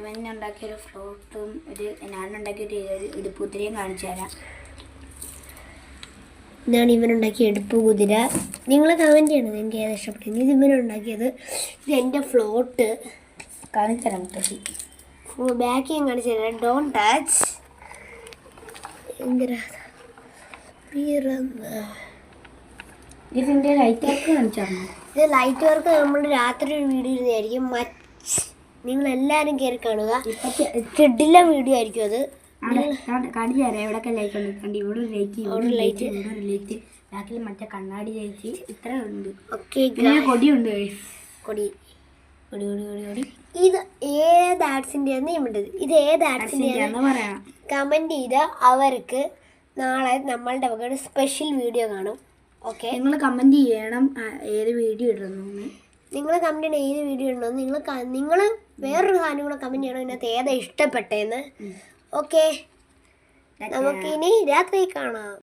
ഇവനുണ്ടാക്കിയൊരു ഫ്ലോട്ടും ഞാനുണ്ടാക്കിയൊരു ഇടുപ്പുത്തിരിയും കാണിച്ചു തരാം. ഇതാണ് ഇവനുണ്ടാക്കിയ എടുപ്പ് കുതിര. നിങ്ങൾ കമൻറ്റ് ചെയ്യണം എനിക്ക് ഏതാ ഇഷ്ടപ്പെട്ടത്. ഇത് ഇവനുണ്ടാക്കിയത്. ഇത് എൻ്റെ ഫ്ലോട്ട് കാണിച്ചു തരാം. മുത്തശ്ശി ബാക്കിയും കാണിച്ചു തരാം. Don't touch. ഭയങ്കര ഇതിൻ്റെ ലൈറ്റ് വർക്ക് കാണിച്ചു തരണം. ഇത് ലൈറ്റ് വർക്ക് നമ്മൾ രാത്രി ഒരു വീഡിയോ ഇരുന്നായിരിക്കും. നിങ്ങളെല്ലാവരും കയറി കാണുക. കിഡില്ല വീഡിയോ ആയിരിക്കും അത്. കാണിച്ചു തരാം എവിടെയൊക്കെ ലൈറ്റ് ഉണ്ട്. കണ്ട് ഇവിടെ ഒരു ലൈറ്റ്, ഇവിടെ ഒരു ലൈറ്റ്, ഇവിടെ ഒരു ലൈറ്റ്, ബാക്കിൽ മറ്റേ കണ്ണാടി ലൈറ്റ്, ഇത്ര ഉണ്ട്. ഓക്കെ, കൊടിയുണ്ട്. കൊടി കൊടി കൊടി കൊടി കൊടി. ഇത് ഏത് ആഡ്സിൻ്റെ ഇത് ഏത് ആഡ്സിൻ്റെ പറയാം. കമൻറ്റ് ചെയ്താൽ അവർക്ക് നാളെ നമ്മളുടെ വക ഒരു സ്പെഷ്യൽ വീഡിയോ കാണും. ഓക്കെ, നിങ്ങൾ കമൻറ്റ് ചെയ്യണം ഏത് വീഡിയോ ഇടണമെന്ന്. നിങ്ങൾ കമൻറ്റ് ചെയ്യണം ഏത് വീഡിയോ ഇടണമെന്ന്. നിങ്ങൾ വേറൊരു സാധനം കൂടെ കമൻറ്റ് ചെയ്യണം ഇതിനകത്ത് ഏതാ ഇഷ്ടപ്പെട്ടതെന്ന്. ഓക്കെ, നമുക്കിനി രാത്രി കാണാം.